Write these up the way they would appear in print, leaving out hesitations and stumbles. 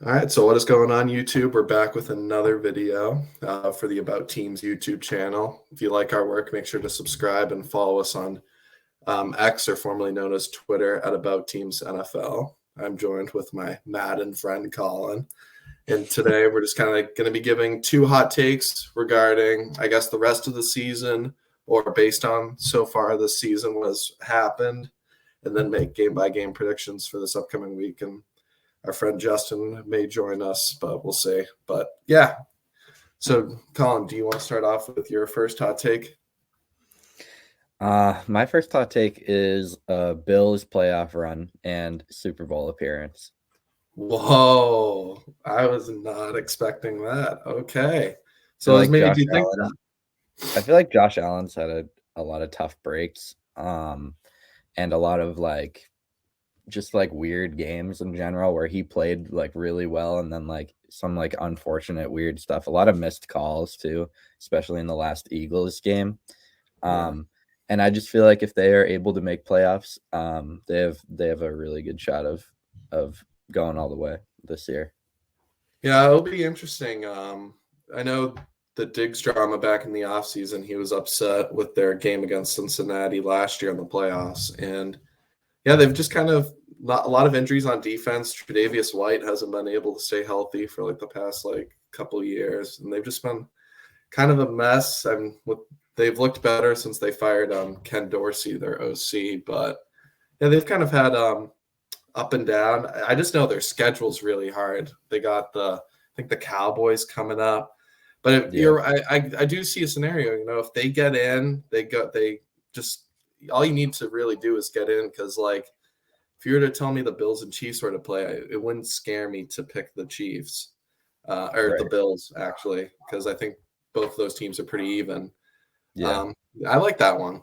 All right, so what is going on, YouTube? We're back with another video for the About Teams YouTube channel. If you like our work, make sure to subscribe and follow us on X, or formerly known as Twitter, at About Teams NFL. I'm joined with my Madden friend, Colin. And today we're just kind of going to be giving two hot takes regarding, I guess, the rest of the season, or based on so far this season what has happened, and then make game-by-game predictions for this upcoming week. And our friend Justin may join us, but we'll see. But yeah. So, Colin, do you want to start off with your first hot take? My first hot take is Bills playoff run and Super Bowl appearance. Whoa, I was not expecting that. Okay. So Like maybe do you think that? I feel like Josh Allen's had a lot of tough breaks, and a lot of just weird games in general where he played really well and then some unfortunate weird stuff. A lot of missed calls too, especially in the last Eagles game. And I just feel like if they are able to make playoffs, they have a really good shot of going all the way this year. Yeah, it'll be interesting. I know the Diggs drama back in the offseason, he was upset with their game against Cincinnati last year in the playoffs. And yeah, they've just kind of a lot of injuries on defense. Tre'Davious White hasn't been able to stay healthy for the past couple of years, and they've just been kind of a mess. And they've looked better since they fired Ken Dorsey, their OC, but yeah, they've kind of had up and down. I just know their schedule's really hard. They got I think the Cowboys coming up, but I do see a scenario. If they get in, they just all you need to really do is get in, because if you were to tell me the Bills and Chiefs were to play, it wouldn't scare me to pick the Chiefs or the Bills, actually, because I think both of those teams are pretty even. Yeah. I like that one.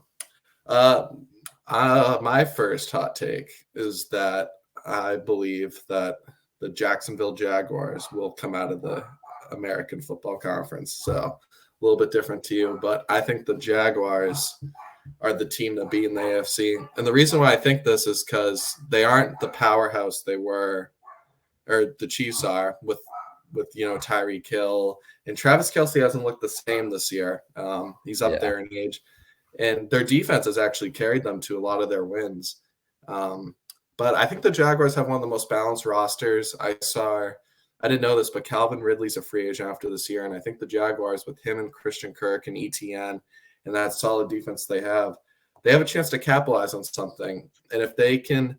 My first hot take is that I believe that the Jacksonville Jaguars will come out of the American Football Conference. So a little bit different to you, but I think the Jaguars are the team to beat in the AFC. And the reason why I think this is because they aren't the powerhouse they were, or the Chiefs are, with Tyreek Hill. And Travis Kelce hasn't looked the same this year. He's up there in age. And their defense has actually carried them to a lot of their wins. But I think the Jaguars have one of the most balanced rosters. I didn't know this, but Calvin Ridley's a free agent after this year. And I think the Jaguars, with him and Christian Kirk and ETN and that solid defense they have a chance to capitalize on something. And if they can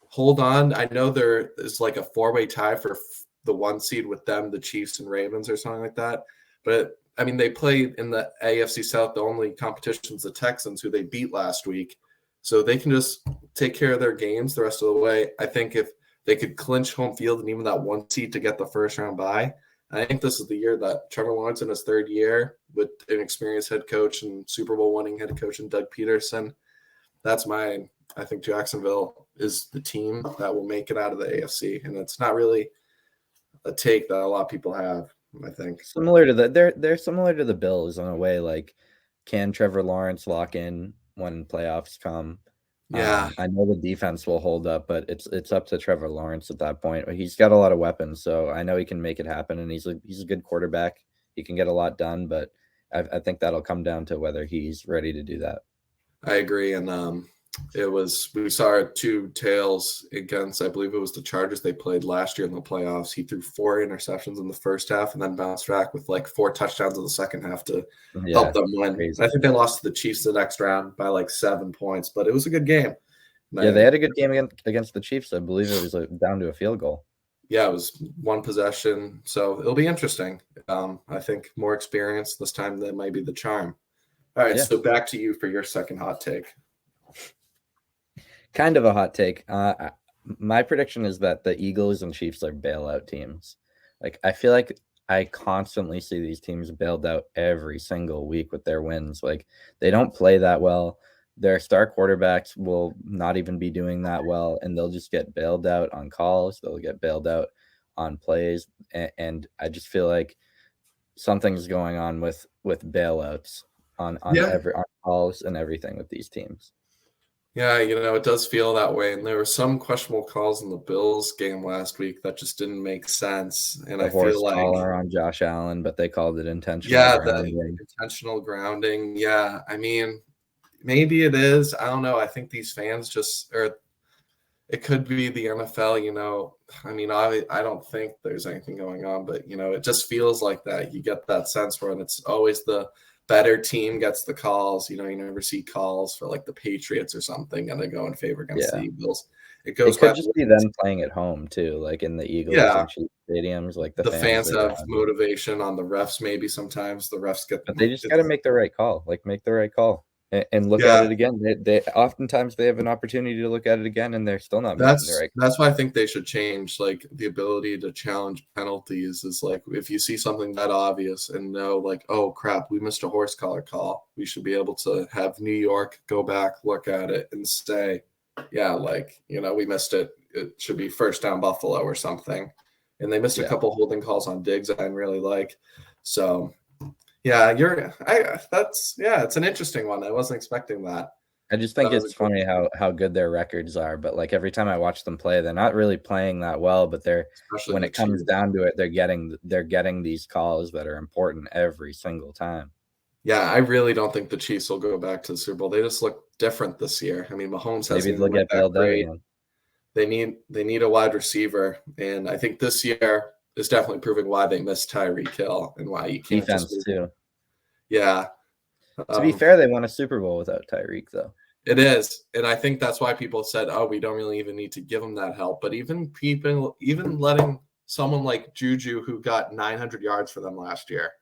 hold on, I know there is a four-way tie for the one seed with them, the Chiefs and Ravens or something like that. But I mean, they play in the AFC South. The only competition is the Texans, who they beat last week. So they can just take care of their games the rest of the way. I think if they could clinch home field and even that one seed to get the first round bye, I think this is the year that Trevor Lawrence, in his third year with an experienced head coach and Super Bowl winning head coach and Doug Peterson, I think Jacksonville is the team that will make it out of the AFC. And it's not really a take that a lot of people have, I think. They're similar to the Bills in a way. Can Trevor Lawrence lock in when playoffs come? Yeah, I know the defense will hold up, but it's up to Trevor Lawrence at that point. He's got a lot of weapons, so I know he can make it happen, and he's a good quarterback. He can get a lot done, but I think that'll come down to whether he's ready to do that. I agree, and we saw our two tails against, I believe it was the Chargers they played last year in the playoffs. He threw 4 interceptions in the first half and then bounced back with 4 touchdowns in the second half to help them win. I think they lost to the Chiefs the next round by 7 points, but it was a good game. Yeah, they had a good game against the Chiefs. I believe it was down to a field goal. Yeah, it was one possession, so it'll be interesting. I think more experience this time, that might be the charm. All right, so back to you for your second hot take. Kind of a hot take. My prediction is that the Eagles and Chiefs are bailout teams. I feel like I constantly see these teams bailed out every single week with their wins. They don't play that well. Their star quarterbacks will not even be doing that well, and they'll just get bailed out on calls. They'll get bailed out on plays, and I just feel like something's going on with bailouts on calls and everything with these teams. Yeah, it does feel that way. And there were some questionable calls in the Bills game last week that just didn't make sense. And The I feel horse like, collar on Josh Allen, but they called it intentional yeah, the grounding. intentional grounding. Yeah, I mean, maybe it is. I don't know. I think these fans or it could be the NFL. I mean, I don't think there's anything going on, but, it just feels like that. You get that sense where it's always the better team gets the calls. You never see calls for like the Patriots or something and they go in favor against the Yeah. Eagles. It It goes could by just be the them playing at home too, like in the Eagles yeah. and Chiefs stadiums, like the The fans fans there. have motivation on the refs. Maybe sometimes the refs get, But they just got to make the right call, make the right call and look at yeah. it again. They oftentimes they have an opportunity to look at it again and they're still not making the right call. That's why I think they should change, like, the ability to challenge penalties is like if you see something that obvious and know like, oh crap, we missed a horse collar call, we should be able to have New York go back, look at it and say, yeah, like, we missed it. It should be first down Buffalo or something. And they missed a couple holding calls on Diggs I didn't really like. So yeah, it's an interesting one. I wasn't expecting that. I just think it's funny how good their records are, but like every time I watch them play, they're not really playing that well, but when it comes down to it, they're getting these calls that are important every single time. Yeah, I really don't think the Chiefs will go back to the Super Bowl. They just look different this year. I mean, Mahomes hasn't even looked that great. They need a wide receiver, and I think this year is definitely proving why they missed Tyreek Hill and why you can't defense too. Yeah. To be fair, they won a Super Bowl without Tyreek, though. It is, and I think that's why people said, "Oh, we don't really even need to give him that help." But even letting someone like Juju, who got 900 yards for them last year,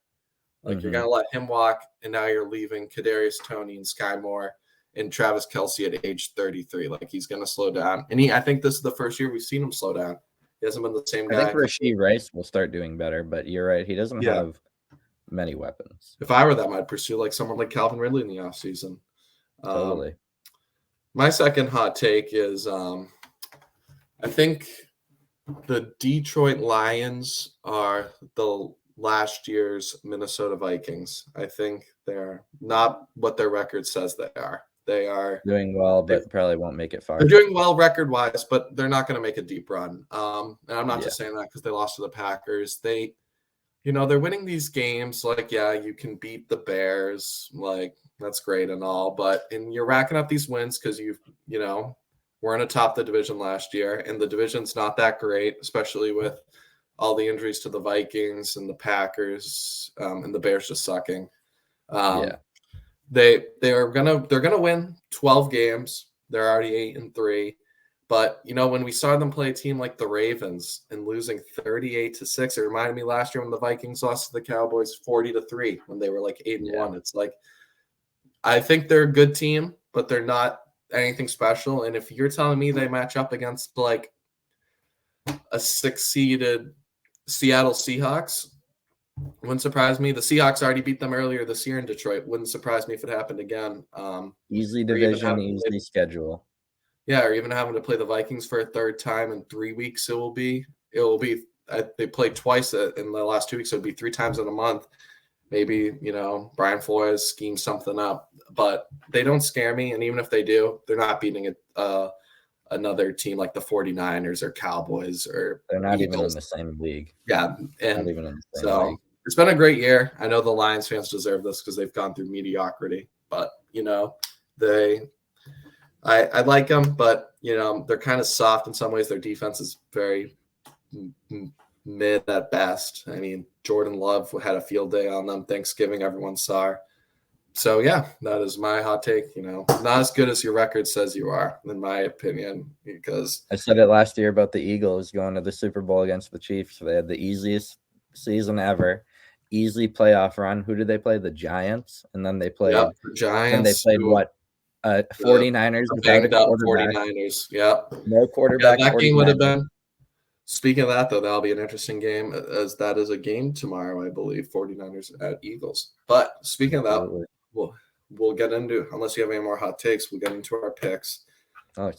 like you're gonna let him walk, and now you're leaving Kadarius Toney and Sky Moore and Travis Kelce at age 33. Like he's gonna slow down, and I think this is the first year we've seen him slow down. He hasn't been the same guy. I think Rashee Rice will start doing better, but you're right, he doesn't have many weapons. If I were them, I'd pursue like someone like Calvin Ridley in the offseason. Totally. My second hot take is I think the Detroit Lions are the last year's Minnesota Vikings. I think they're not what their record says they are. They are doing well, but probably won't make it far. They're doing well record-wise, but they're not going to make a deep run. And I'm not just saying that because they lost to the Packers. They're winning these games. Like, yeah, you can beat the Bears. Like, that's great and all. And you're racking up these wins because weren't atop the division last year. And the division's not that great, especially with all the injuries to the Vikings and the Packers and the Bears just sucking. They're gonna win 12 games. They're already 8-3. But when we saw them play a team like the Ravens and losing 38-6, it reminded me last year when the Vikings lost to the Cowboys 40-3 when they were like 8-1. It's like I think they're a good team, but they're not anything special. And if you're telling me they match up against like a 6-seeded Seattle Seahawks, wouldn't surprise me. The Seahawks already beat them earlier this year in Detroit. Wouldn't surprise me if it happened again. Easy division, easy schedule. Yeah, or even having to play the Vikings for a third time in 3 weeks. It will be. They played twice in the last 2 weeks. So it'd be 3 times in a month. Maybe Brian Flores schemes something up, but they don't scare me. And even if they do, they're not beating another team like the 49ers or Cowboys or they're not Eagles. Even in the same league. Yeah, and not even in the same league. It's been a great year. I know the Lions fans deserve this because they've gone through mediocrity, but I like them, but they're kind of soft in some ways. Their defense is very mid at best. I mean, Jordan Love had a field day on them Thanksgiving. Everyone saw. So yeah, that is my hot take. Not as good as your record says you are, in my opinion. Because I said it last year about the Eagles going to the Super Bowl against the Chiefs. They had the easiest season ever, easy playoff run. Who did they play? The Giants, and then they played the Giants. And they played what? 49ers without a quarterback. 49ers. Yep. No quarterback. Yeah, that game would have been. Speaking of that, though, that'll be an interesting game as that is a game tomorrow, I believe, 49ers at Eagles. But speaking of that, we'll get into, unless you have any more hot takes, we'll get into our picks. Oh,